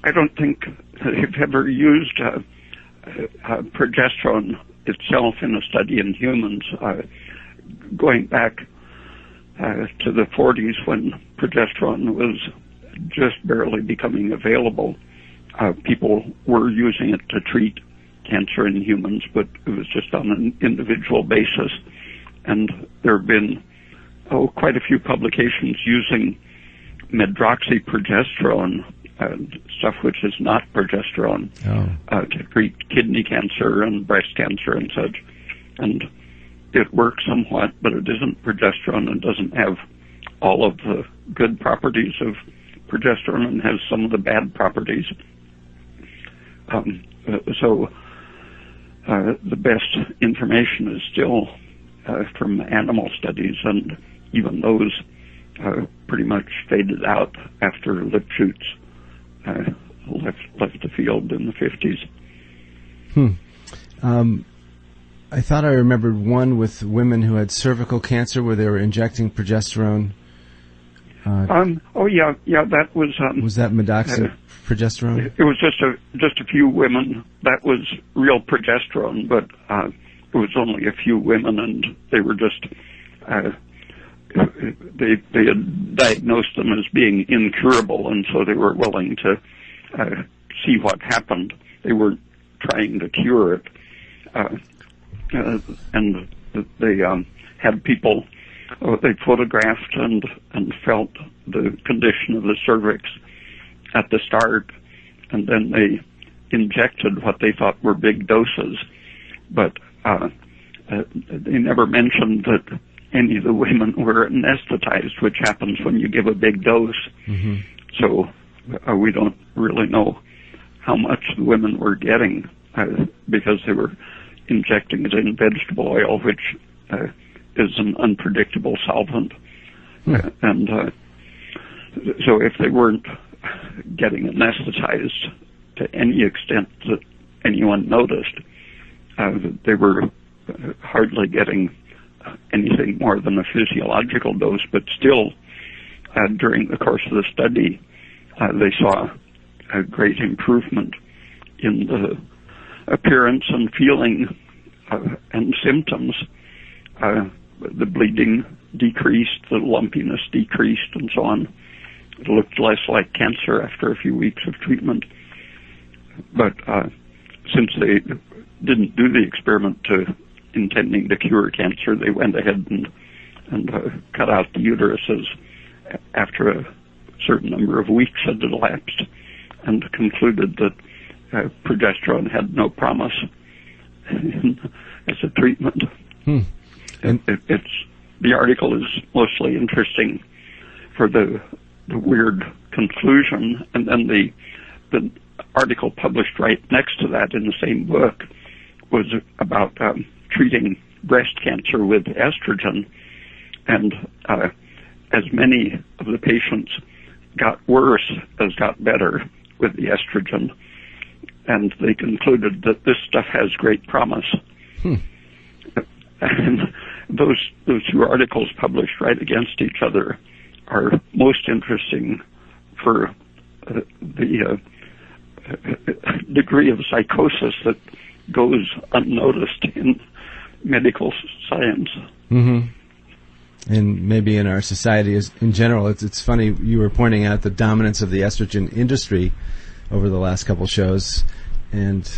I don't think they've ever used progesterone itself in a study in humans. Going back to the 40s, when progesterone was just barely becoming available, people were using it to treat cancer in humans, but it was just on an individual basis. And there have been quite a few publications using medroxyprogesterone, stuff which is not progesterone, to treat kidney cancer and breast cancer and such. And it works somewhat, but it isn't progesterone and doesn't have all of the good properties of progesterone and has some of the bad properties. So the best information is still from animal studies, and even those pretty much faded out after Lipschutz left the field in the 50s. I thought I remembered one with women who had cervical cancer where they were injecting progesterone. That was... was that medroxyprogesterone? It was just a few women. That was real progesterone, but it was only a few women, and they were just... they had diagnosed them as being incurable, and so they were willing to see what happened. They weren't trying to cure it. And they had people, they photographed and felt the condition of the cervix at the start, and then they injected what they thought were big doses. But they never mentioned that any of the women were anesthetized, which happens when you give a big dose. Mm-hmm. So we don't really know how much the women were getting because they were injecting it in vegetable oil, which is an unpredictable solvent. And so if they weren't getting anesthetized to any extent that anyone noticed, they were hardly getting anything more than a physiological dose, but still, during the course of the study, they saw a great improvement in the appearance and feeling and symptoms. The bleeding decreased, the lumpiness decreased, and so on. It looked less like cancer after a few weeks of treatment. But since they didn't do the experiment intending to cure cancer, they went ahead and cut out the uteruses after a certain number of weeks had elapsed, and concluded that progesterone had no promise as a treatment. The article is mostly interesting for the weird conclusion, and then the article published right next to that in the same book was about treating breast cancer with estrogen, and as many of the patients got worse as got better with the estrogen, and they concluded that this stuff has great promise. And those two articles published right against each other are most interesting for the degree of psychosis that goes unnoticed in medical science. Mm-hmm. And maybe in our society in general. It's funny, you were pointing out the dominance of the estrogen industry over the last couple shows, and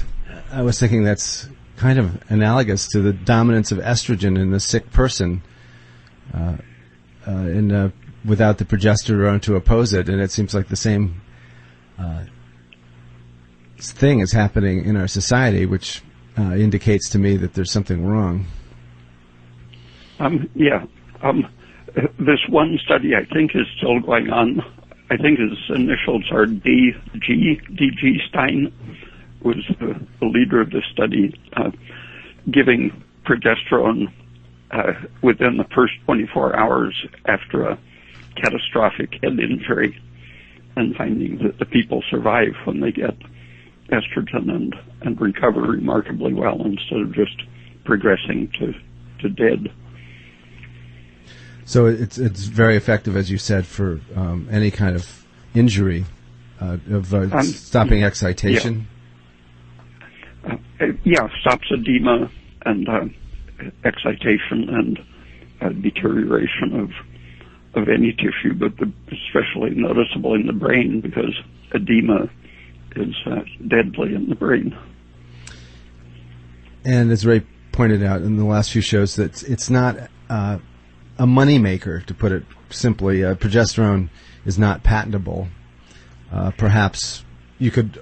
I was thinking that's kind of analogous to the dominance of estrogen in the sick person without the progesterone to oppose it, and it seems like the same thing is happening in our society, which indicates to me that there's something wrong. This one study, I think, is still going on. I think his initials are D.G. Stein, was the leader of this study, giving progesterone within the first 24 hours after a catastrophic head injury, and finding that the people survive when they get estrogen and recover remarkably well instead of just progressing to dead. So it's very effective, as you said, for any kind of injury. stopping excitation? Stops edema and excitation and deterioration of any tissue, but especially noticeable in the brain because edema is deadly in the brain. And as Ray pointed out in the last few shows, that it's not a money maker, to put it simply. Progesterone is not patentable. Perhaps you could.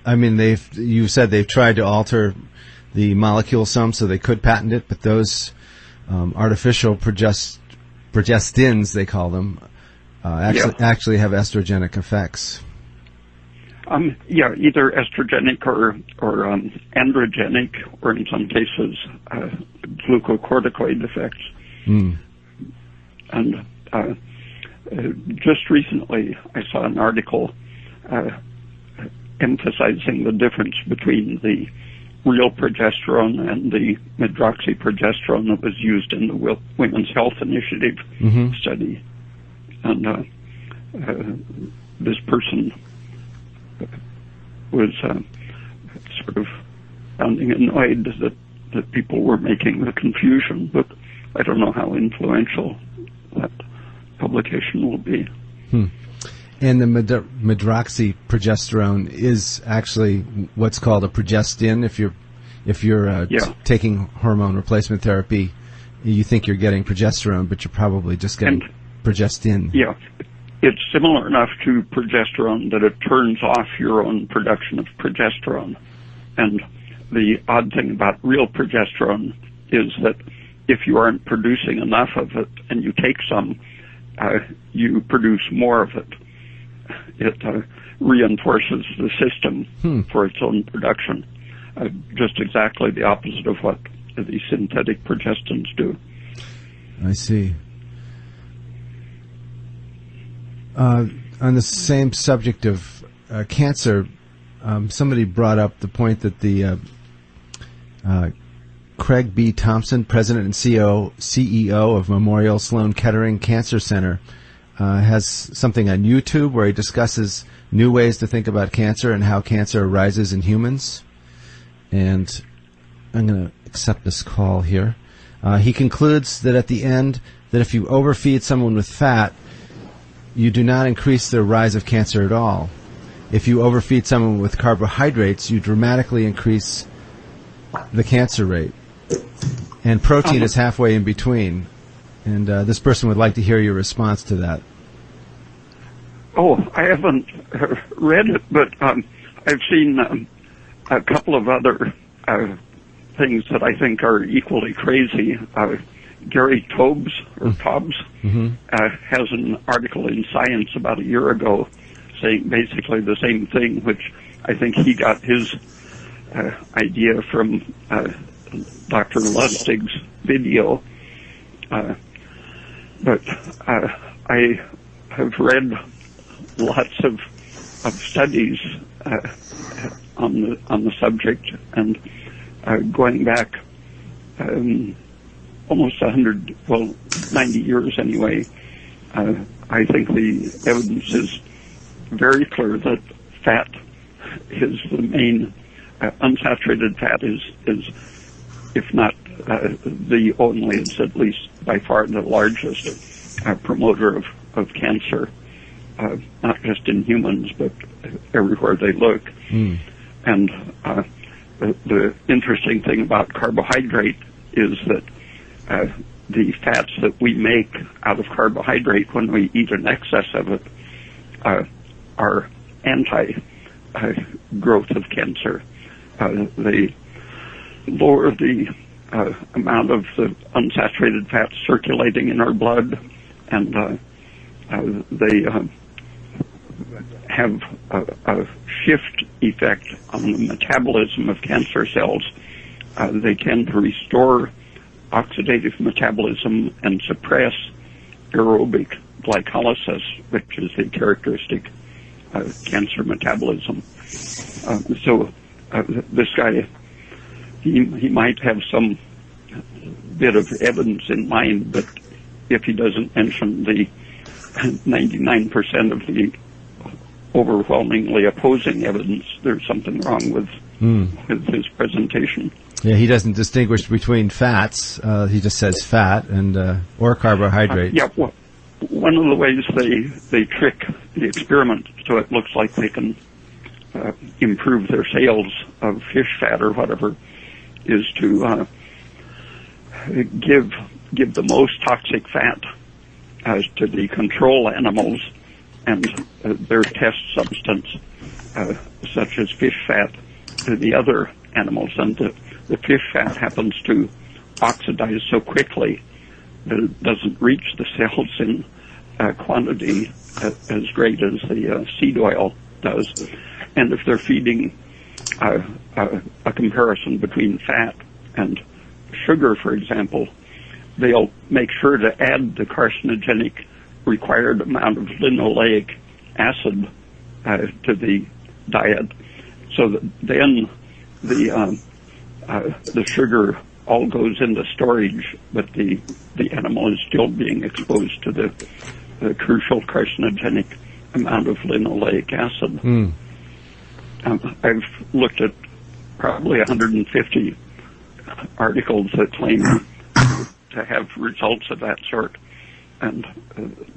I mean, you said they've tried to alter the molecule some, so they could patent it. But those artificial progestins, they call them, actually have estrogenic effects. Either estrogenic or androgenic, or in some cases glucocorticoid effects. And just recently, I saw an article emphasizing the difference between the real progesterone and the medroxyprogesterone that was used in the Women's Health Initiative study. And this person was sort of sounding annoyed that people were making the confusion, but I don't know how influential that publication will be. And the medroxyprogesterone is actually what's called a progestin. If you're taking hormone replacement therapy, you think you're getting progesterone, but you're probably just getting progestin. Yeah. It's similar enough to progesterone that it turns off your own production of progesterone. And the odd thing about real progesterone is that if you aren't producing enough of it and you take some, you produce more of it. It reinforces the system for its own production. Just exactly the opposite of what the synthetic progestins do. I see. On the same subject of cancer, somebody brought up the point that the Craig B. Thompson, president and CEO of Memorial Sloan Kettering Cancer Center, has something on YouTube where he discusses new ways to think about cancer and how cancer arises in humans. And I'm going to accept this call here. He concludes that at the end, that if you overfeed someone with fat, you do not increase the rise of cancer at all. If you overfeed someone with carbohydrates, you dramatically increase the cancer rate. And protein is halfway in between. And this person would like to hear your response to that. Oh, I haven't read it, but I've seen a couple of other things that I think are equally crazy. Gary Taubes has an article in Science about a year ago saying basically the same thing, which I think he got his idea from Dr. Lustig's video. But I have read lots of studies on the subject, and going back almost 90 years anyway, I think the evidence is very clear that fat is the main, unsaturated fat is if not the only, it's at least by far the largest promoter of cancer, not just in humans, but everywhere they look. And the interesting thing about carbohydrate is that the fats that we make out of carbohydrate when we eat an excess of it are anti-growth of cancer. They lower the amount of the unsaturated fats circulating in our blood, and they have a shift effect on the metabolism of cancer cells. They tend to restore oxidative metabolism and suppress aerobic glycolysis, which is a characteristic cancer metabolism. So this guy, he might have some bit of evidence in mind, but if he doesn't mention the 99% of the overwhelmingly opposing evidence, there's something wrong with his presentation. Yeah, he doesn't distinguish between fats. He just says fat and or carbohydrates. Well, one of the ways they trick the experiment so it looks like they can improve their sales of fish fat or whatever is to give the most toxic fat to the control animals and their test substance, such as fish fat, to the other animals. And the fish fat happens to oxidize so quickly that it doesn't reach the cells in quantity as great as the seed oil does. And if they're feeding a comparison between fat and sugar, for example, they'll make sure to add the carcinogenic required amount of linoleic acid to the diet, so that then the sugar all goes into storage, but the animal is still being exposed to the crucial carcinogenic amount of linoleic acid. I've looked at probably 150 articles that claim to have results of that sort, and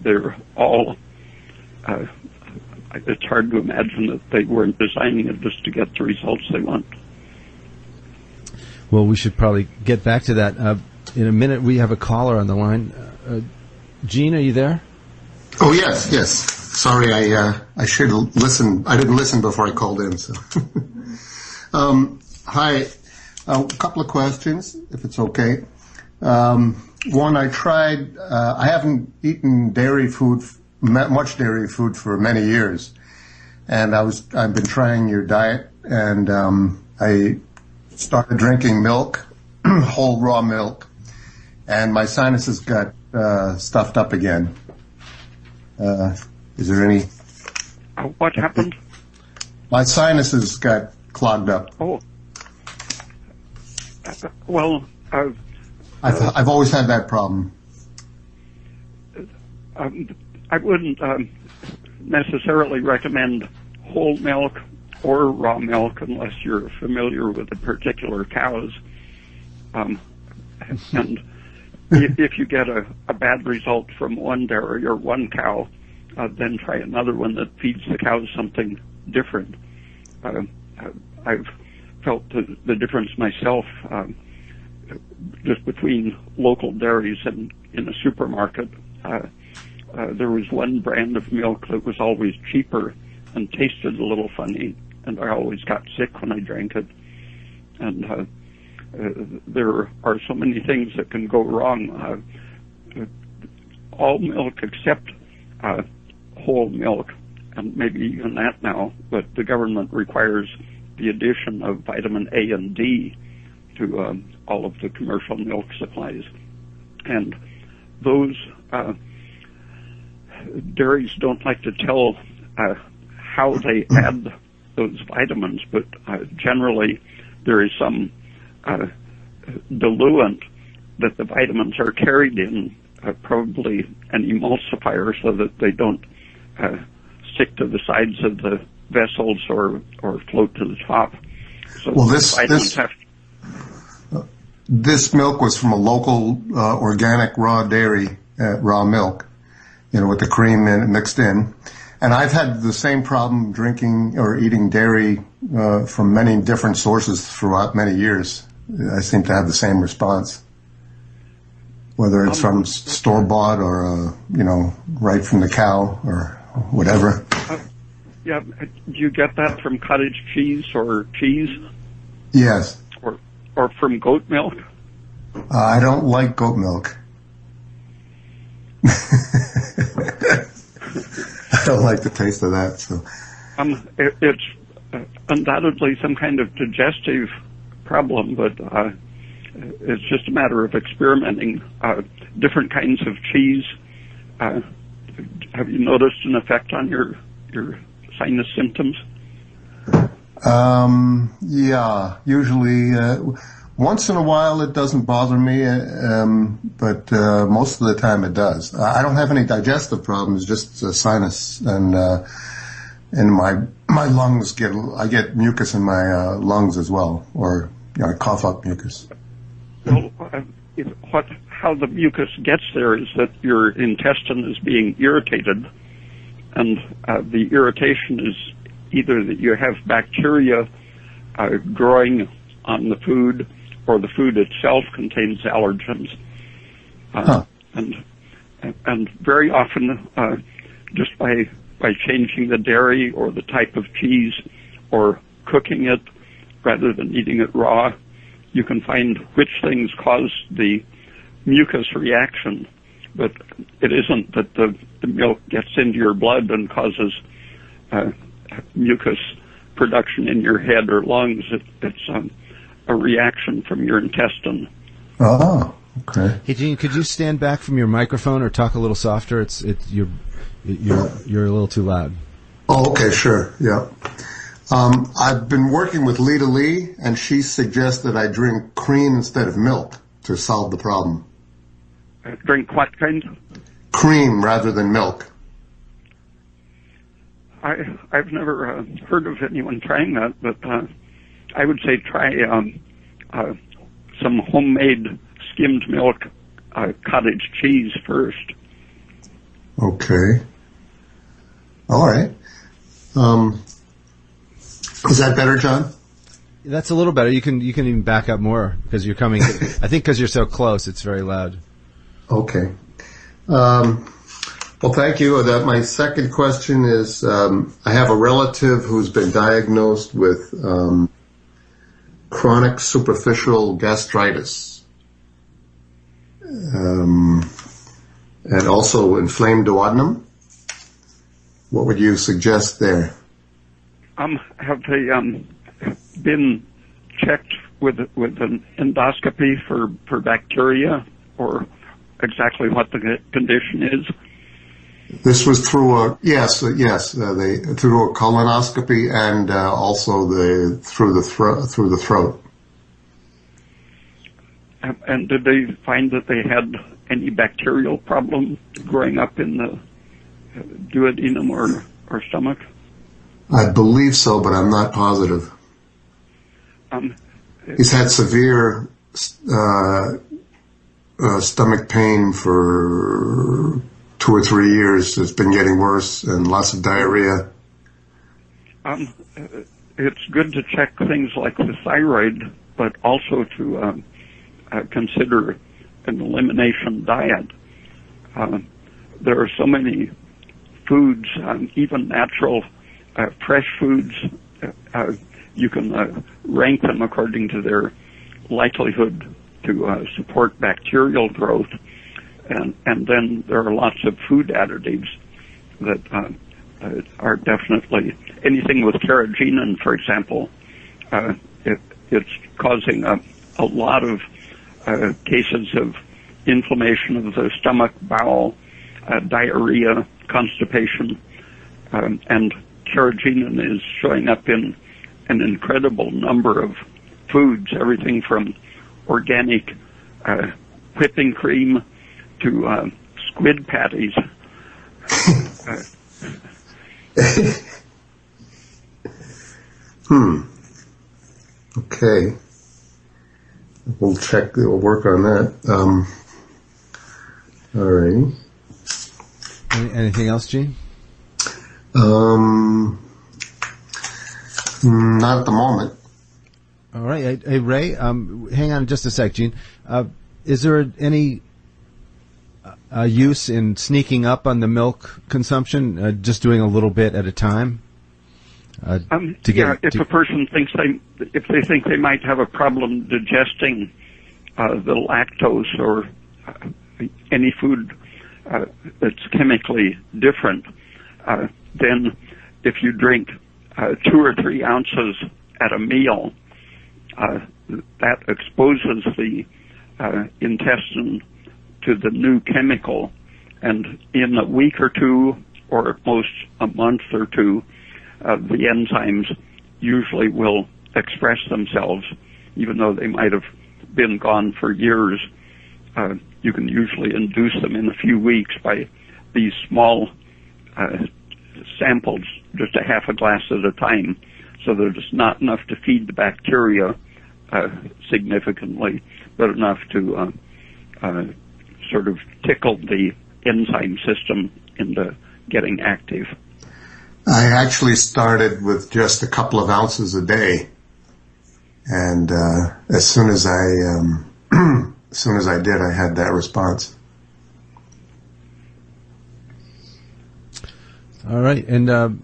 they're all, it's hard to imagine that they weren't designing it just to get the results they want. Well, we should probably get back to that. In a minute, we have a caller on the line. Gene, are you there? Oh, yes. Sorry, I should listen. I didn't listen before I called in. So, hi. A couple of questions, if it's okay. One, I tried. I haven't eaten much dairy food for many years, and I've been trying your diet, and I started drinking milk, whole raw milk, and my sinuses got stuffed up again. Is there any? What happened? My sinuses got clogged up. Oh. Well, I've always had that problem. I wouldn't necessarily recommend whole milk or raw milk unless you're familiar with the particular cows. And if you get a bad result from one dairy or one cow, then try another one that feeds the cows something different. I've felt the difference myself just between local dairies and in a supermarket. There was one brand of milk that was always cheaper and tasted a little funny, and I always got sick when I drank it. And there are so many things that can go wrong. All milk except whole milk, and maybe even that now, but the government requires the addition of vitamin A and D to all of the commercial milk supplies. And those dairies don't like to tell how they add those vitamins, but generally there is some diluent that the vitamins are carried in, probably an emulsifier, so that they don't stick to the sides of the vessels or float to the top. So this milk was from a local organic raw dairy, raw milk, with the cream mixed in. And I've had the same problem drinking or eating dairy from many different sources throughout many years. I seem to have the same response, whether it's from store-bought or, right from the cow or whatever. Yeah, do you get that from cottage cheese or cheese? Yes. Or from goat milk? I don't like goat milk. I don't like the taste of that. So, it's undoubtedly some kind of digestive problem, but it's just a matter of experimenting. Different kinds of cheese. Have you noticed an effect on your sinus symptoms? Yeah, usually, once in a while it doesn't bother me, but most of the time it does. I don't have any digestive problems, just sinus, and and my lungs I get mucus in my lungs as well, or I cough up mucus. Well, how the mucus gets there is that your intestine is being irritated, and the irritation is either that you have bacteria growing on the food, or the food itself contains allergens. And very often, just by changing the dairy or the type of cheese or cooking it rather than eating it raw, you can find which things cause the mucus reaction. But it isn't that the milk gets into your blood and causes mucus production in your head or lungs. It's a reaction from your intestine. Oh, okay. Hey, Gene, could you stand back from your microphone or talk a little softer? You're a little too loud. Oh, okay, sure, yeah. I've been working with Lita Lee, and she suggests that I drink cream instead of milk to solve the problem. Drink what kind? Cream rather than milk. I've never heard of anyone trying that, but I would say try some homemade skimmed milk cottage cheese first. Okay. All right. Is that better, John? That's a little better. You can even back up more because you're coming. I think because you're so close, it's very loud. Okay. Well, thank you. My second question is, I have a relative who's been diagnosed with chronic superficial gastritis, and also inflamed duodenum. What would you suggest there? Have they been checked with an endoscopy for bacteria, or exactly what the condition is? This was through they through a colonoscopy and also through the throat. And did they find that they had any bacterial problem growing up in the duodenum or stomach? I believe so, but I'm not positive. He's had severe stomach pain for 2 or 3 years. It's been getting worse, and lots of diarrhea. It's good to check things like the thyroid, but also to consider an elimination diet. There are so many foods, even natural fresh foods. You can rank them according to their likelihood to support bacterial growth. And then there are lots of food additives that are definitely, anything with carrageenan, for example, it's causing a lot of cases of inflammation of the stomach, bowel, diarrhea, constipation, and carrageenan is showing up in an incredible number of foods, everything from organic whipping cream to squid patties. Okay. We'll work on that. All right. Anything else, Gene? Not at the moment. All right. Hey, Ray, hang on just a sec, Gene. Is there any use in sneaking up on the milk consumption, just doing a little bit at a time? If a person if they think they might have a problem digesting the lactose or any food that's chemically different, then if you drink 2 or 3 ounces at a meal, that exposes the intestine to the new chemical, and in a week or two, or at most a month or two, the enzymes usually will express themselves, even though they might have been gone for years. You can usually induce them in a few weeks by these small samples, just a half a glass at a time, so that it's not enough to feed the bacteria significantly, but enough to sort of tickle the enzyme system into getting active. I actually started with just a couple of ounces a day, and as soon as I did, I had that response. All right, and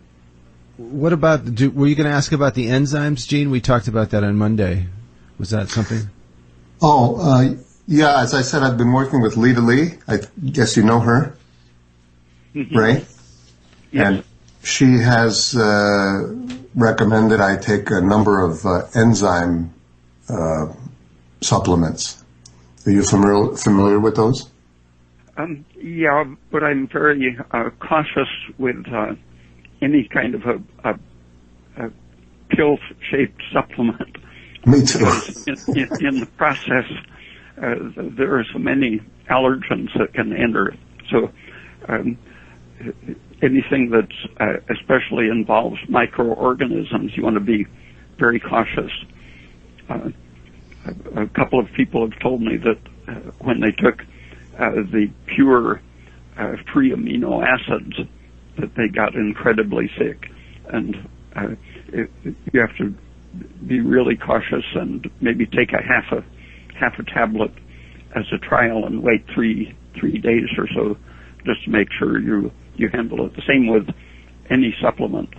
what about? Were you going to ask about the enzymes, Gene? We talked about that on Monday. Was that something? Oh, yeah. As I said, I've been working with Lita Lee. I guess you know her, right? Yes. And she has recommended I take a number of enzyme supplements. Are you familiar with those? Yeah, but I'm very cautious with any kind of a pill-shaped supplement. Me too. In the process, there are so many allergens that can enter. So anything that especially involves microorganisms, you want to be very cautious. A couple of people have told me that when they took the pure free amino acids, that they got incredibly sick, and you have to be really cautious and maybe take a half a tablet as a trial and wait three days or so just to make sure you handle it. The same with any supplement.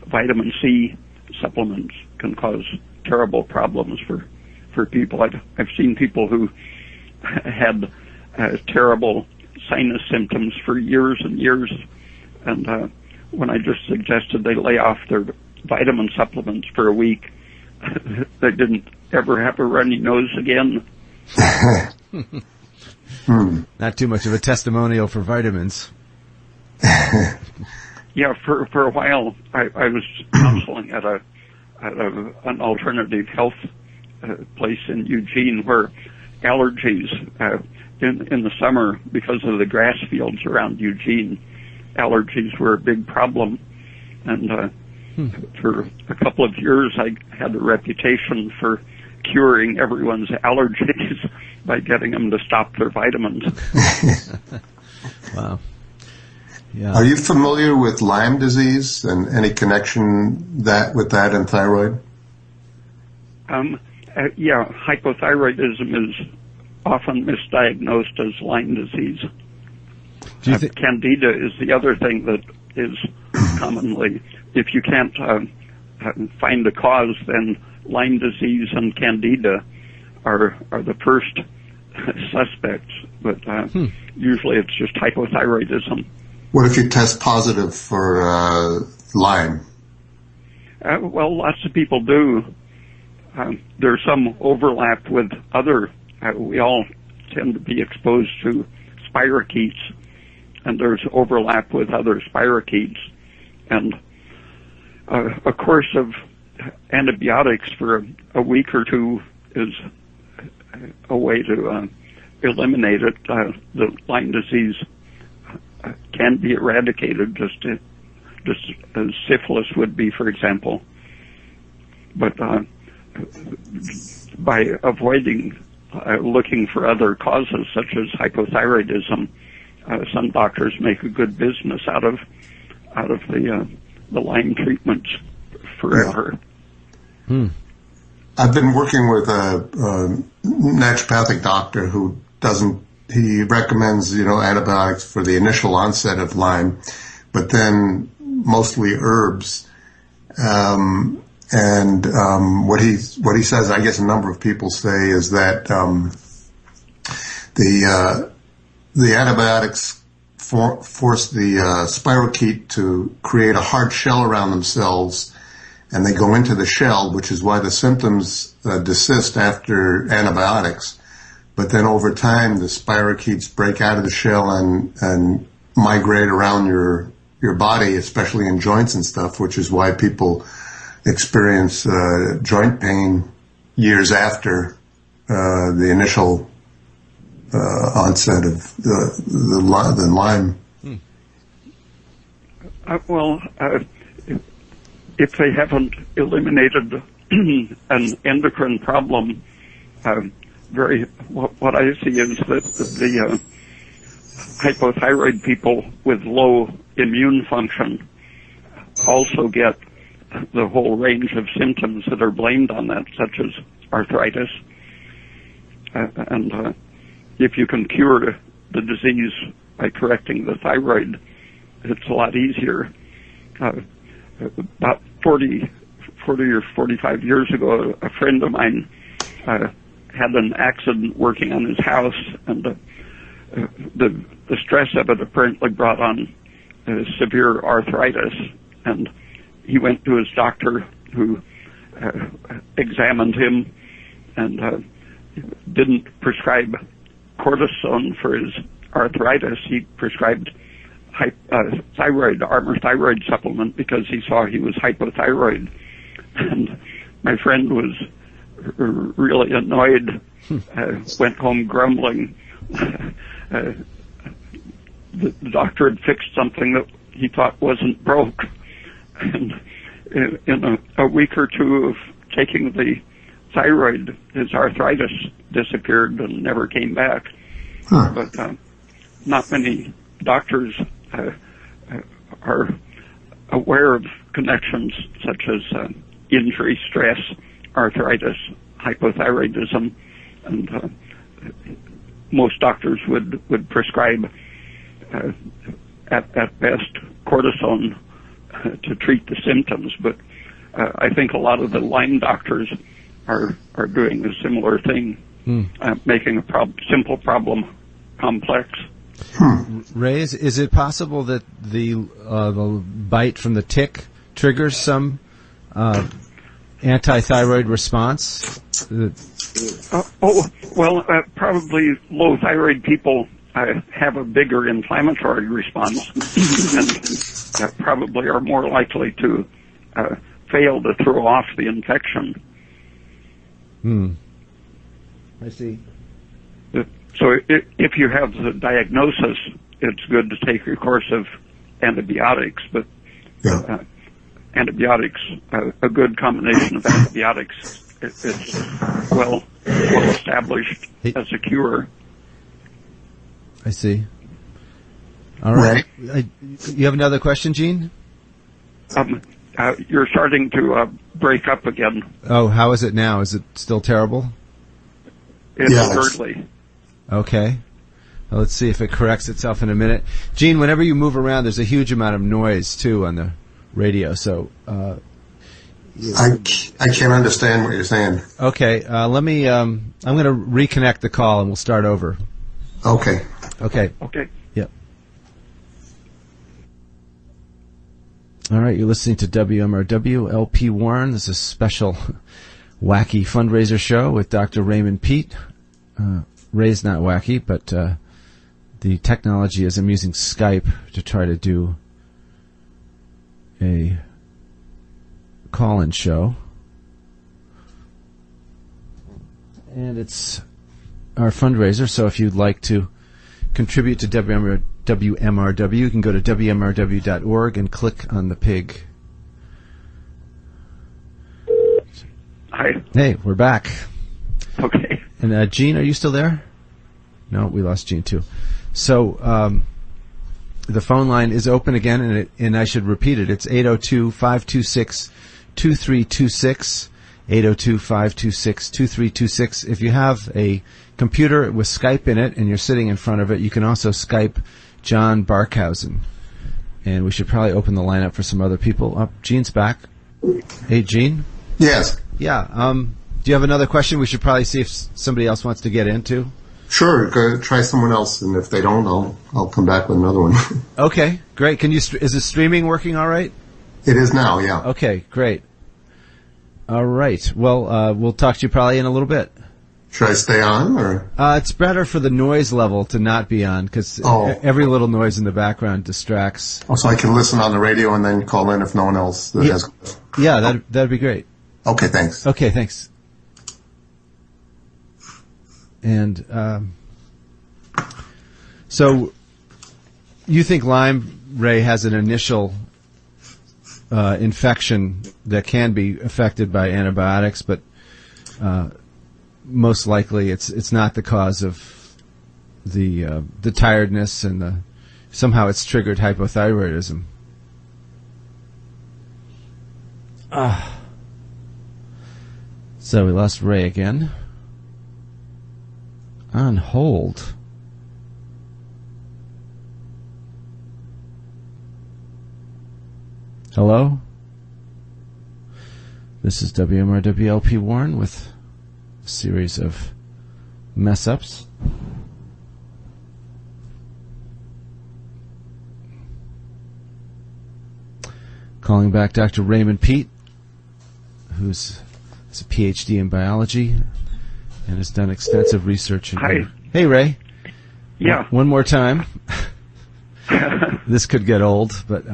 Vitamin C supplements can cause terrible problems for people. I've seen people who had terrible sinus symptoms for years and years, and when I just suggested they lay off their vitamin supplements for a week, they didn't ever have a runny nose again. Not too much of a testimonial for vitamins. Yeah, for a while I was counseling at an alternative health place in Eugene where allergies in the summer, because of the grass fields around Eugene, allergies were a big problem, and for a couple of years I had a reputation for curing everyone's allergies by getting them to stop their vitamins. Wow. Yeah. Are you familiar with Lyme disease and any connection with that and thyroid? Yeah, hypothyroidism is often misdiagnosed as Lyme disease. Candida is the other thing that is commonly, if you can't find a cause, then Lyme disease and Candida are the first suspects, but usually it's just hypothyroidism. What if you test positive for Lyme? Well, lots of people do. There's some overlap with other, we all tend to be exposed to spirochetes, and there's overlap with other spirochetes. And a course of antibiotics for a week or two is a way to eliminate it. The Lyme disease can be eradicated just as syphilis would be, for example. But by avoiding looking for other causes such as hypothyroidism, some doctors make a good business out of the Lyme treatments forever. Yeah. I've been working with a naturopathic doctor who he recommends, antibiotics for the initial onset of Lyme, but then mostly herbs. What he says, I guess a number of people say, is that the antibiotics force the spirochete to create a hard shell around themselves, and they go into the shell, which is why the symptoms desist after antibiotics. But then over time, the spirochetes break out of the shell and migrate around your body, especially in joints and stuff, which is why people experience joint pain years after the initial onset of the Lyme. If they haven't eliminated an endocrine problem, what I see is that the hypothyroid people with low immune function also get the whole range of symptoms that are blamed on that, such as arthritis. And if you can cure the disease by correcting the thyroid, it's a lot easier. About 40 or 45 years ago, a friend of mine had an accident working on his house, and the stress of it apparently brought on severe arthritis, and he went to his doctor, who examined him and didn't prescribe cortisone for his arthritis. He prescribed Armour thyroid supplement because he saw he was hypothyroid. And my friend was really annoyed, went home grumbling. The doctor had fixed something that he thought wasn't broke. And in a week or two of taking the thyroid, his arthritis disappeared and never came back. But not many doctors are aware of connections such as injury, stress, arthritis, hypothyroidism, and most doctors would prescribe at best cortisone to treat the symptoms, but I think a lot of the Lyme doctors are doing a similar thing, making a simple problem complex. Ray, is it possible that the bite from the tick triggers some anti-thyroid response? Probably low thyroid people have a bigger inflammatory response and probably are more likely to fail to throw off the infection. I see. So if you have the diagnosis, it's good to take your course of antibiotics, but antibiotics, a good combination of antibiotics, it's well established as a cure. I see. All right. You have another question, Gene? You're starting to break up again. Oh, how is it now? Is it still terrible? It's thirdly. Okay. Well, let's see if it corrects itself in a minute. Gene, whenever you move around, there's a huge amount of noise, too, on the radio. So I can't understand what you're saying. Okay. Let me. I'm going to reconnect the call, and we'll start over. Okay. Okay. Okay. Yep. All right. You're listening to WMRW LP Warren. This is a special wacky fundraiser show with Dr. Raymond Pete. Ray's not wacky, but the technology is I'm using Skype to try to do a call-in show. And it's our fundraiser, so if you'd like to contribute to WMRW, you can go to WMRW.org and click on the pig. Hi. Hey, we're back. Okay. And Gene, are you still there? No, we lost Gene too. So the phone line is open again, and I should repeat it. It's 802-526-2326, 802-526-2326. If you have a computer with Skype in it and you're sitting in front of it, you can also Skype John Barkhausen. And we should probably open the line up for some other people. Oh, Gene's back. Hey, Gene? Yes. Yeah. Do you have another question? We should probably see if somebody else wants to get into. Sure, go try someone else, and if they don't, I'll come back with another one. Okay, great. Can you? Is the streaming working all right? It is now, yeah. Okay, great. All right. Well, we'll talk to you probably in a little bit. Should I stay on, or? It's better for the noise level to not be on, because every little noise in the background distracts. Oh, so I can listen on the radio and then call in if no one else has. Yeah, that'd be great. Okay, thanks. Okay, thanks. And so you think Lyme, Ray, has an initial infection that can be affected by antibiotics, but most likely it's not the cause of the tiredness, and somehow it's triggered hypothyroidism. So we lost Ray again. On hold. Hello? This is WMRWLP Warren with a series of mess-ups. Calling back Dr. Raymond Pete, who's has a PhD in biology and has done extensive research. Hi. Hey, Ray. Yeah. One more time. This could get old, but...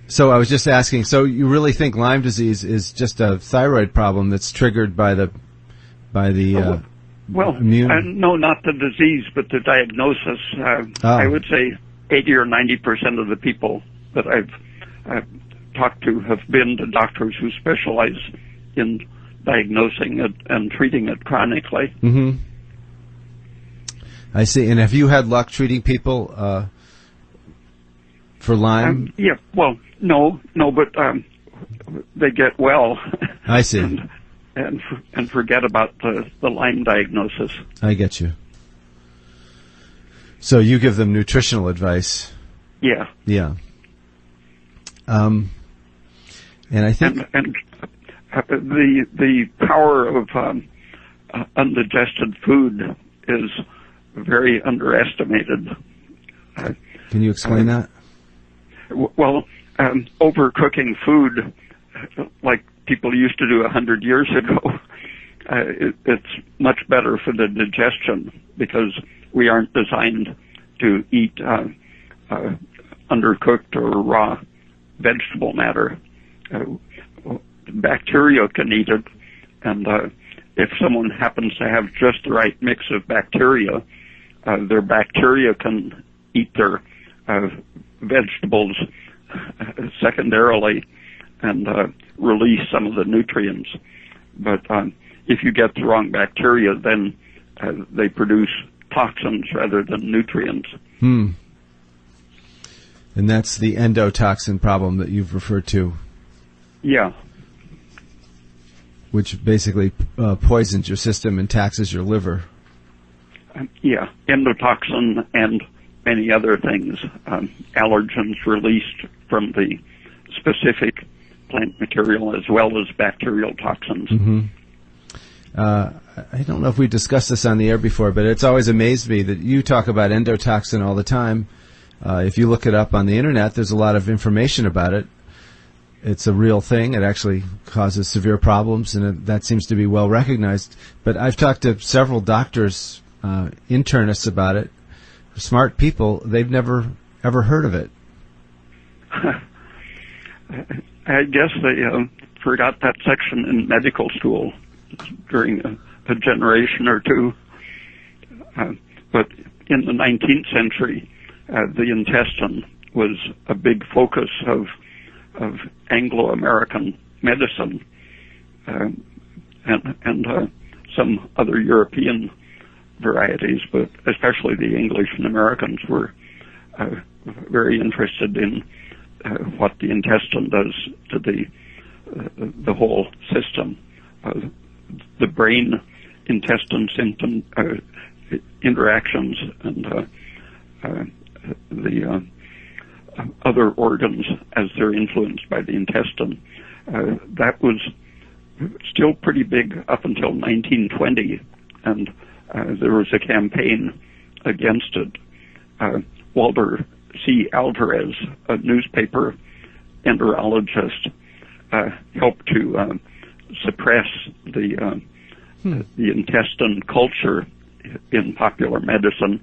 So I was just asking, so you really think Lyme disease is just a thyroid problem that's triggered by the immune? No, not the disease, but the diagnosis. I would say 80 or 90% of the people that I've talked to have been the doctors who specialize in diagnosing it and treating it chronically. Mm-hmm. I see. And have you had luck treating people for Lyme? Yeah, well, no, but they get well. I see. and forget about the Lyme diagnosis. I get you. So you give them nutritional advice. Yeah. Yeah. And I think the power of undigested food is very underestimated. Can you explain that? Well, overcooking food, like people used to do 100 years ago, it's much better for the digestion because we aren't designed to eat undercooked or raw vegetable matter. Bacteria can eat it, and if someone happens to have just the right mix of bacteria, their bacteria can eat their vegetables secondarily and release some of the nutrients. But if you get the wrong bacteria, then they produce toxins rather than nutrients. And that's the endotoxin problem that you've referred to. Yeah. Which basically poisons your system and taxes your liver. Yeah, endotoxin and many other things, allergens released from the specific plant material as well as bacterial toxins. Mm-hmm. I don't know if we discussed this on the air before, but it's always amazed me that you talk about endotoxin all the time. If you look it up on the internet, there's a lot of information about it. It's a real thing. It actually causes severe problems, and that seems to be well recognized. But I've talked to several doctors, internists about it. Smart people, they've never ever heard of it. I guess they forgot that section in medical school during a generation or two. But in the 19th century, the intestine was a big focus of Anglo-American medicine and some other European varieties, but especially the English and Americans were very interested in what the intestine does to the whole system. The brain-intestine symptom interactions and the other organs as they're influenced by the intestine. That was still pretty big up until 1920, and there was a campaign against it. Walter C. Alvarez, a newspaper enterologist, helped to suppress the intestine culture in popular medicine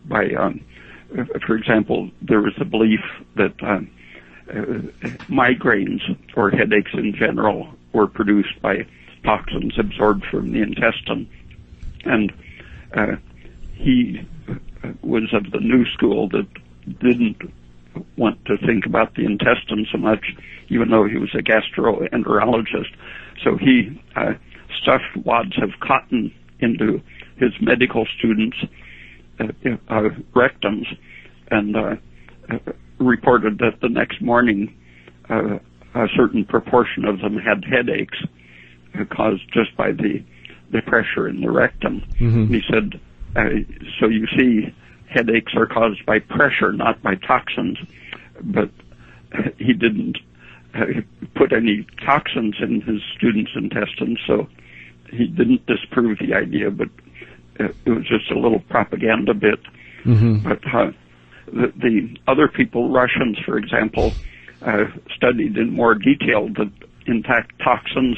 by, for example, there was a belief that migraines or headaches in general were produced by toxins absorbed from the intestine, and he was of the new school that didn't want to think about the intestine so much, even though he was a gastroenterologist. So he stuffed wads of cotton into his medical students' rectums, and reported that the next morning a certain proportion of them had headaches caused just by the pressure in the rectum. Mm-hmm. He said, so you see, headaches are caused by pressure, not by toxins. But he didn't put any toxins in his students' intestines, so he didn't disprove the idea, but it was just a little propaganda bit. Mm-hmm. But the other people, Russians, for example, studied in more detail that, in fact, toxins,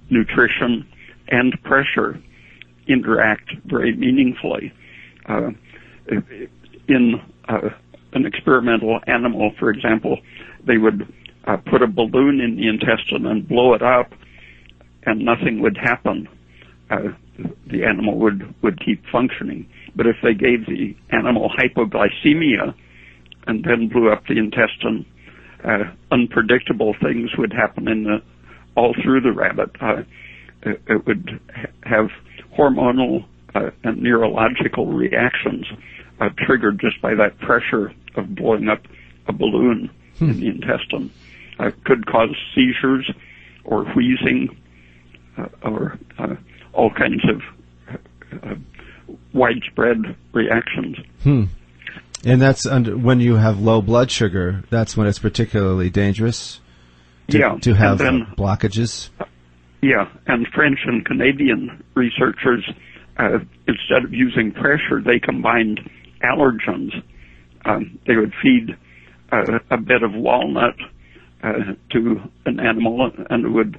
nutrition, and pressure interact very meaningfully. In an experimental animal, for example, they would put a balloon in the intestine and blow it up, and nothing would happen. The animal would keep functioning. But if they gave the animal hypoglycemia and then blew up the intestine, unpredictable things would happen all through the rabbit. It would have hormonal and neurological reactions triggered just by that pressure of blowing up a balloon in the intestine. Could cause seizures or wheezing or all kinds of widespread reactions. And that's when you have low blood sugar, that's when it's particularly dangerous to have blockages? Yeah, and French and Canadian researchers, instead of using pressure, they combined allergens. They would feed a bit of walnut to an animal, and it would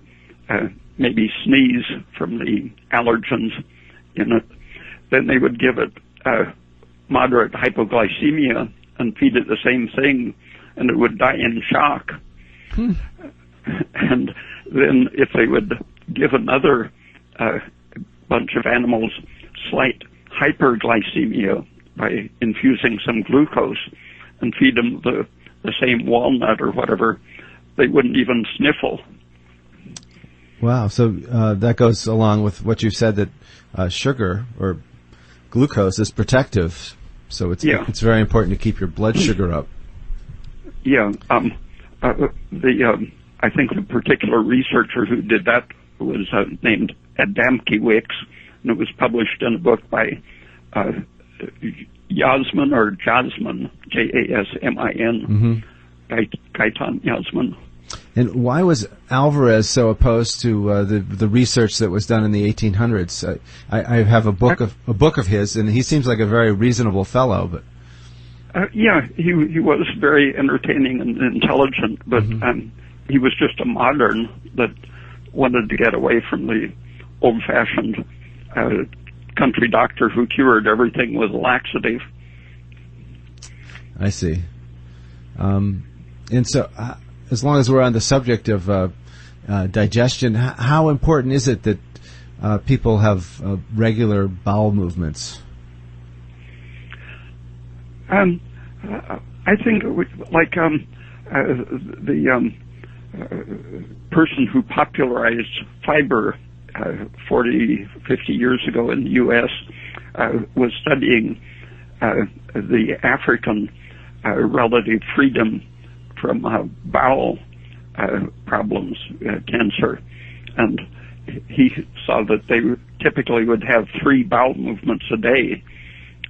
maybe sneeze from the allergens in it. Then they would give it moderate hypoglycemia and feed it the same thing, and it would die in shock. And then if they would give another bunch of animals slight hyperglycemia by infusing some glucose and feed them the same walnut or whatever, they wouldn't even sniffle. Wow, so that goes along with what you said, that sugar or glucose is protective, so it's very important to keep your blood sugar up. Yeah, I think the particular researcher who did that was named Adamkiewicz, and it was published in a book by Jasmin, Jasmin, Gaitan Jasmin. And why was Alvarez so opposed to the research that was done in the 1800s? I have a book of his, and he seems like a very reasonable fellow. But he was very entertaining and intelligent, but he was just a modern that wanted to get away from the old-fashioned country doctor who cured everything with laxative. I see. And so, as long as we're on the subject of digestion, how important is it that people have regular bowel movements? I think the person who popularized fiber 40, 50 years ago in the U.S. Was studying the African relative freedom from bowel problems, cancer, and he saw that they typically would have 3 bowel movements a day,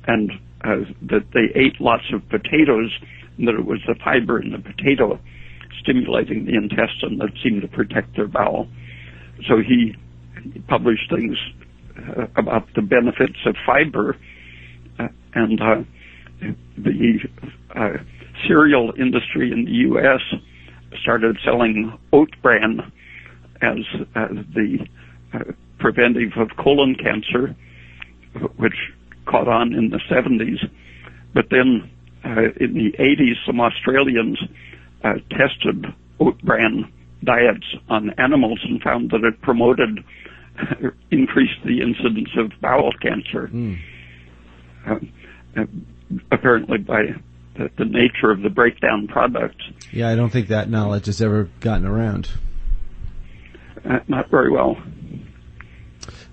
and that they ate lots of potatoes, and that it was the fiber in the potato stimulating the intestine that seemed to protect their bowel. So he published things about the benefits of fiber, and the cereal industry in the U.S. started selling oat bran as the preventive of colon cancer, which caught on in the 70s. But then in the 80s, some Australians tested oat bran diets on animals and found that it promoted, increased the incidence of bowel cancer. Apparently by the nature of the breakdown products. Yeah, I don't think that knowledge has ever gotten around. Not very well.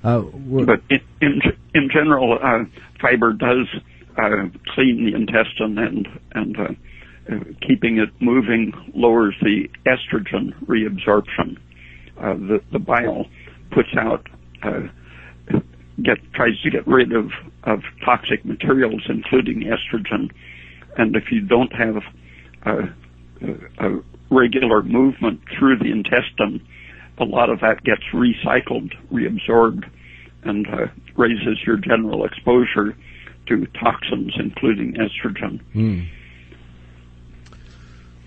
But in general, fiber does clean the intestine, and keeping it moving lowers the estrogen reabsorption. The bile puts out, tries to get rid of toxic materials, including estrogen. And if you don't have a regular movement through the intestine, a lot of that gets recycled, reabsorbed, and raises your general exposure to toxins, including estrogen.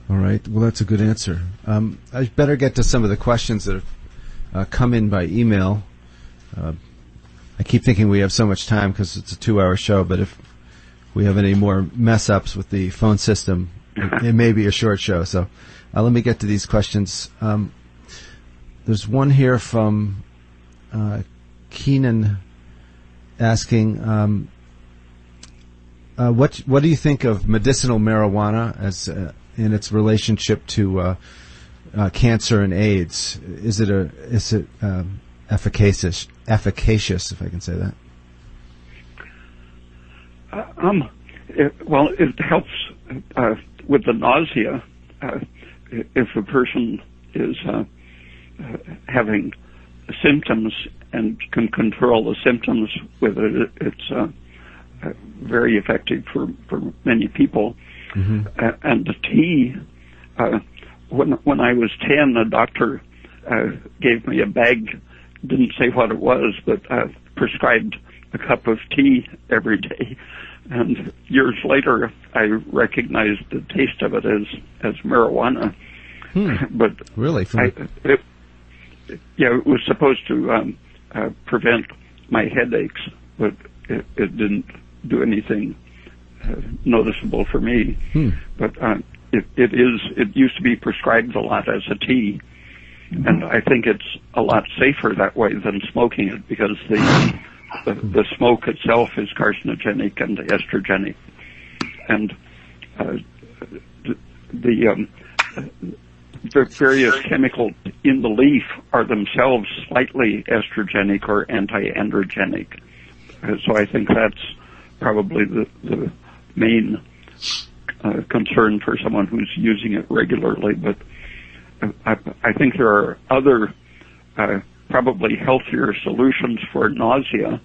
All right. Well, that's a good answer. I better get to some of the questions that have come in by email. I keep thinking we have so much time because it's a 2-hour show, but if we have any more mess-ups with the phone system, it may be a short show. So let me get to these questions. There's one here from Keenan asking, what do you think of medicinal marijuana as in its relationship to cancer and AIDS? Is it efficacious, if I can say that? It helps with the nausea. If a person is having symptoms and can control the symptoms with it, it's very effective for many people. Mm-hmm. And the tea, when I was 10, a doctor gave me a bag, didn't say what it was, but prescribed a cup of tea every day. And years later, I recognized the taste of it as marijuana. But really? it was supposed to prevent my headaches, but it didn't do anything noticeable for me. But it used to be prescribed a lot as a tea, and I think it's a lot safer that way than smoking it, because the smoke itself is carcinogenic and estrogenic, and the various chemicals in the leaf are themselves slightly estrogenic or anti-androgenic. So I think that's probably the main concern for someone who's using it regularly. But I think there are other probably healthier solutions for nausea.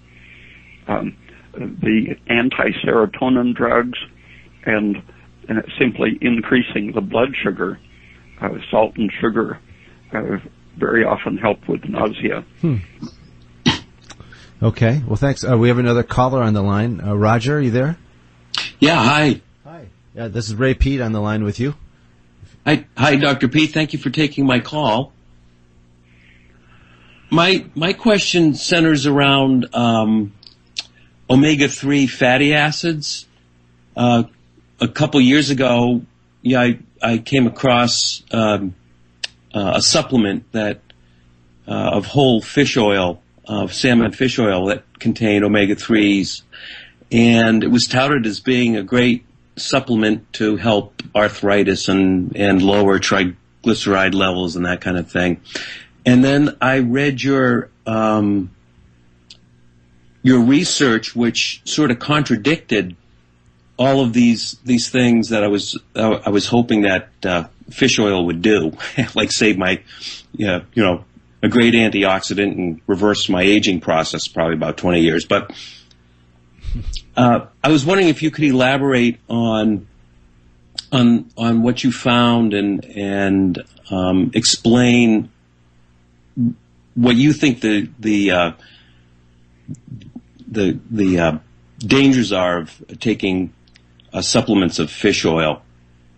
The anti-serotonin drugs and simply increasing the blood sugar. Salt and sugar very often help with nausea. Okay. Well, thanks. We have another caller on the line. Roger, are you there? Yeah, hi. Hi. Yeah, this is Ray Pete on the line with you. Hi, Dr. Pete. Thank you for taking my call. My question centers around omega-3 fatty acids. A couple years ago, I came across a supplement that of whole fish oil, of salmon fish oil, that contained omega-3s, and it was touted as being a great supplement to help arthritis and lower triglyceride levels and that kind of thing. And then I read your research, which sort of contradicted all of these things that I was hoping that fish oil would do, like save my, a great antioxidant and reverse my aging process, probably about 20 years. But I was wondering if you could elaborate on what you found and explain what you think the dangers are of taking supplements of fish oil.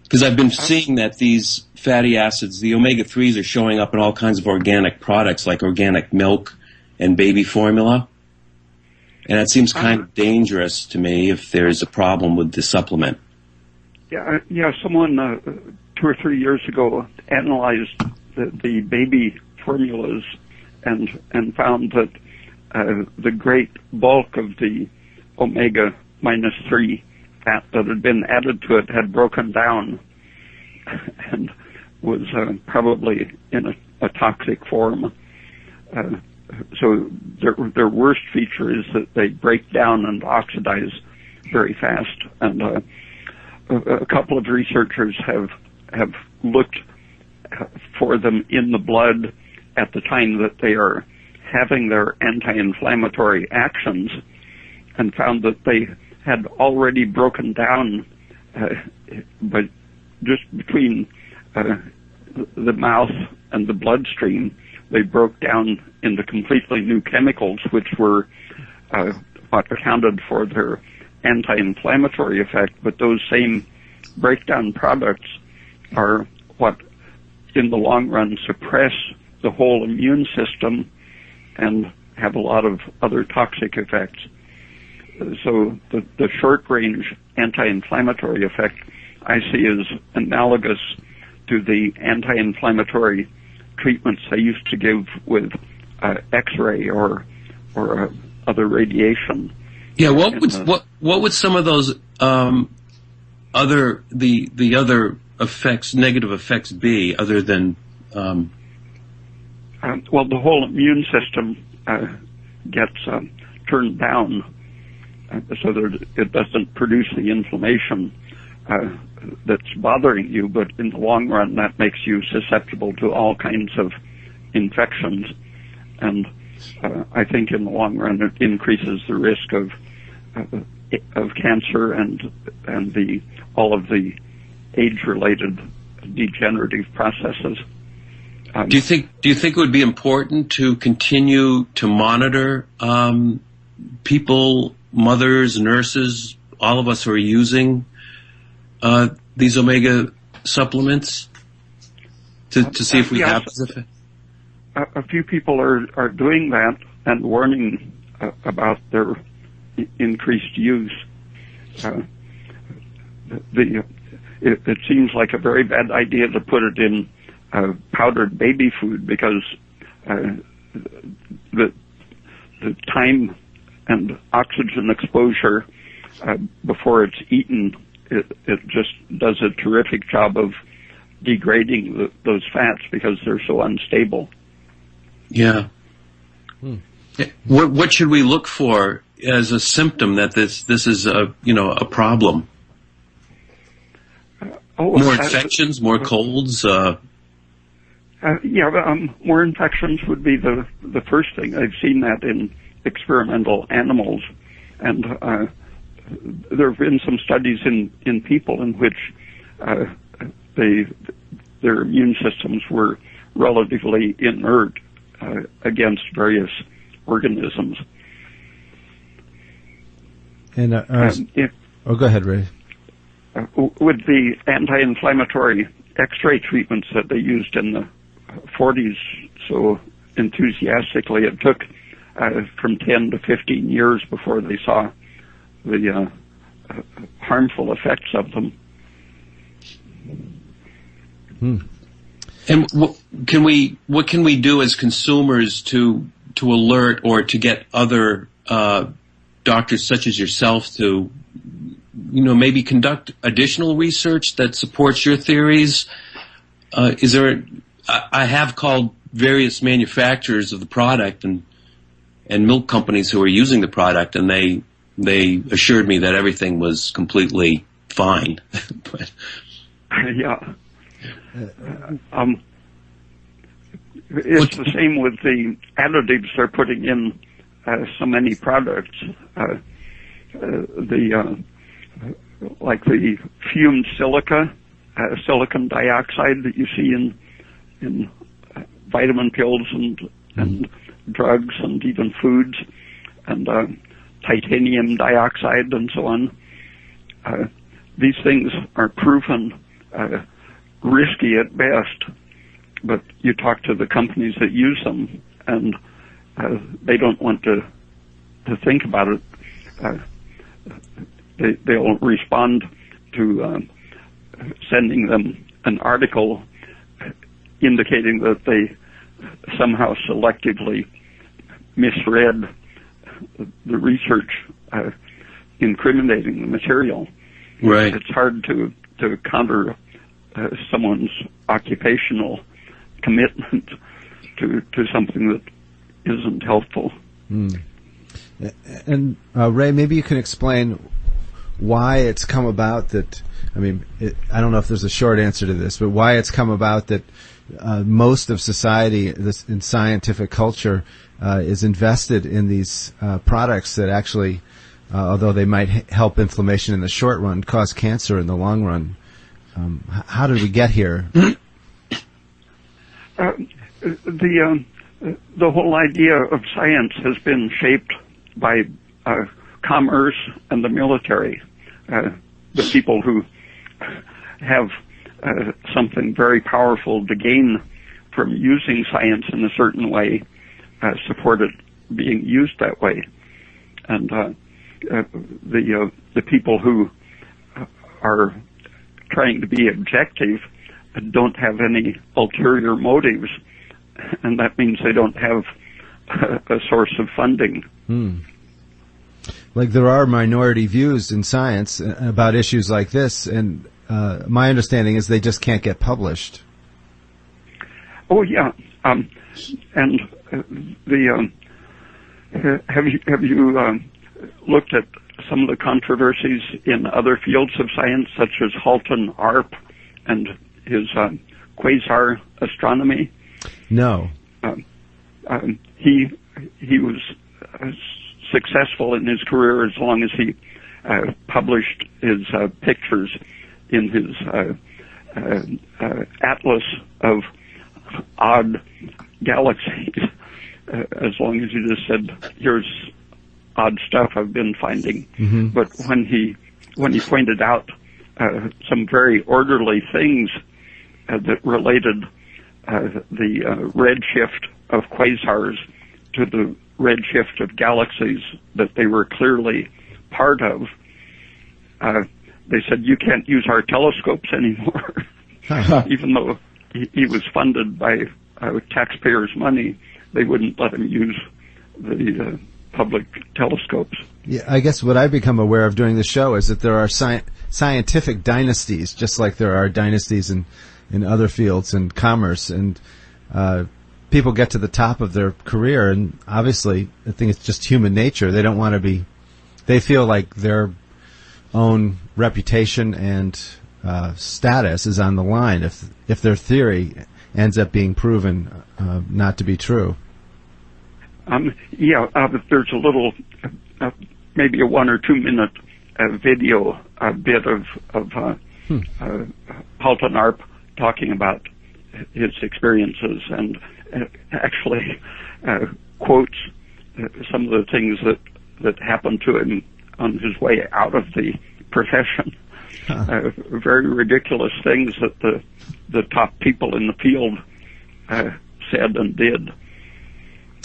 Because I've been seeing that these fatty acids, the omega-3s, are showing up in all kinds of organic products like organic milk and baby formula. And it seems kind of dangerous to me if there's a problem with the supplement. Yeah. Someone 2 or 3 years ago analyzed the baby formulas and found that the great bulk of the omega-3 fat that had been added to it had broken down and was probably in a toxic form. So their worst feature is that they break down and oxidize very fast. And a couple of researchers have looked for them in the blood at the time that they are having their anti-inflammatory actions, and found that they had already broken down, but just between the mouth and the bloodstream, they broke down into completely new chemicals, which were what accounted for their anti-inflammatory effect. But those same breakdown products are what, in the long run, suppress the whole immune system and have a lot of other toxic effects. So the short-range anti-inflammatory effect I see is analogous to the anti-inflammatory treatments they used to give with X-ray or other radiation. Yeah, what would some of those other effects, negative effects, be other than? Well, the whole immune system gets turned down so that it doesn't produce the inflammation that's bothering you, but in the long run that makes you susceptible to all kinds of infections. And I think in the long run it increases the risk of cancer and all of the age-related degenerative processes. Do you think it would be important to continue to monitor people, mothers, nurses, all of us who are using these omega supplements to see if we have this effect? A few people are doing that and warning about their increased use. It seems like a very bad idea to put it in powdered baby food, because the time and oxygen exposure before it's eaten, it just does a terrific job of degrading those fats because they're so unstable. Yeah. What should we look for as a symptom that this is a problem? More infections, more colds. More infections would be the first thing. I've seen that in experimental animals, and there have been some studies in people in which their immune systems were relatively inert against various organisms. And go ahead, Ray. With the anti-inflammatory X-ray treatments that they used in the 40s so enthusiastically, it took from 10 to 15 years before they saw the harmful effects of them. And what can we do as consumers to alert or to get other doctors such as yourself to maybe conduct additional research that supports your theories? I have called various manufacturers of the product and milk companies who are using the product, and they assured me that everything was completely fine. But it's the same with the additives they're putting in so many products. Like the fumed silica, silicon dioxide that you see in vitamin pills and drugs and even foods, and titanium dioxide and so on. These things are proven risky at best, but you talk to the companies that use them, and they don't want to think about it. They'll respond to sending them an article indicating that they somehow selectively misread the research incriminating the material. Right. It's hard to counter someone's occupational commitment to something that isn't helpful. And Ray, maybe you can explain why it's come about that, I don't know if there's a short answer to this, but why it's come about that most of society in scientific culture is invested in these products that actually, although they might help inflammation in the short run, cause cancer in the long run. How did we get here? The whole idea of science has been shaped by commerce and the military, the people who have something very powerful to gain from using science in a certain way, support it being used that way. And the people who are trying to be objective don't have any ulterior motives, and that means they don't have a source of funding. Like there are minority views in science about issues like this, and my understanding is they just can't get published. Oh yeah, and have you looked at some of the controversies in other fields of science, such as Halton Arp and his quasar astronomy? No. He was successful in his career as long as he published his pictures in his atlas of odd galaxies. As long as he just said, "Here's odd stuff I've been finding." Mm-hmm. But when he pointed out some very orderly things that related the redshift of quasars to the redshift of galaxies that they were clearly part of, they said, "You can't use our telescopes anymore." Even though he was funded by taxpayers' money, they wouldn't let him use the public telescopes. Yeah, I guess what I've become aware of during the show is that there are scientific dynasties, just like there are dynasties in other fields and commerce, and people get to the top of their career, and obviously I think it's just human nature. They don't want to be, they feel like their own reputation and status is on the line if their theory ends up being proven not to be true. There's a little, maybe a 1 or 2 minute video bit of Halton Arp talking about his experiences, and actually quotes some of the things that happened to him on his way out of the profession. Very ridiculous things that the top people in the field said and did.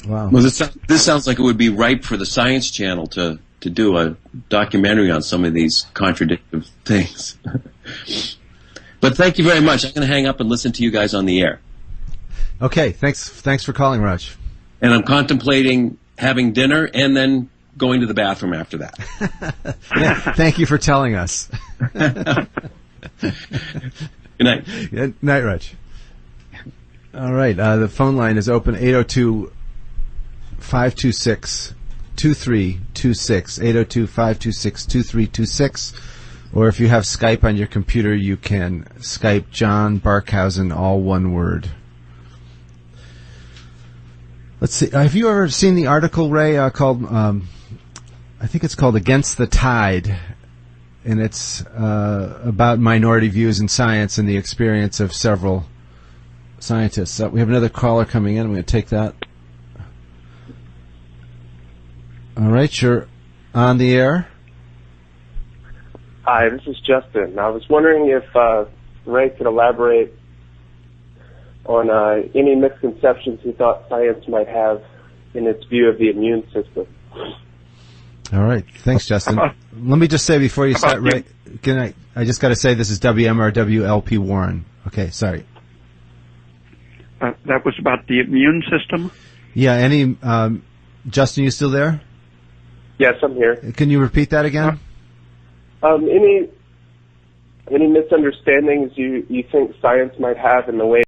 Wow. Well, this sounds like it would be ripe for the Science Channel to do a documentary on some of these contradictory things. But thank you very much. I'm going to hang up and listen to you guys on the air. Okay, thanks for calling, Raj. And I'm contemplating having dinner and then going to the bathroom after that. Yeah, thank you for telling us. Good night. Good night, Raj. All right, the phone line is open, 802-526-2326, 802-526-2326. Or if you have Skype on your computer, you can Skype John Barkhausen, all one word. Let's see. Have you ever seen the article, Ray, called, I think it's called Against the Tide, and it's about minority views in science and the experience of several scientists. We have another caller coming in. I'm going to take that. All right, you're on the air. Hi, this is Justin. I was wondering if Ray could elaborate on any misconceptions he thought science might have in its view of the immune system. All right. Thanks, Justin. Let me just say before you start, Ray, I just got to say this is WMRW LP Warren. Okay, sorry. That was about the immune system? Yeah, Justin, you still there? Yes, I'm here. Can you repeat that again? Any any misunderstandings you think science might have in the way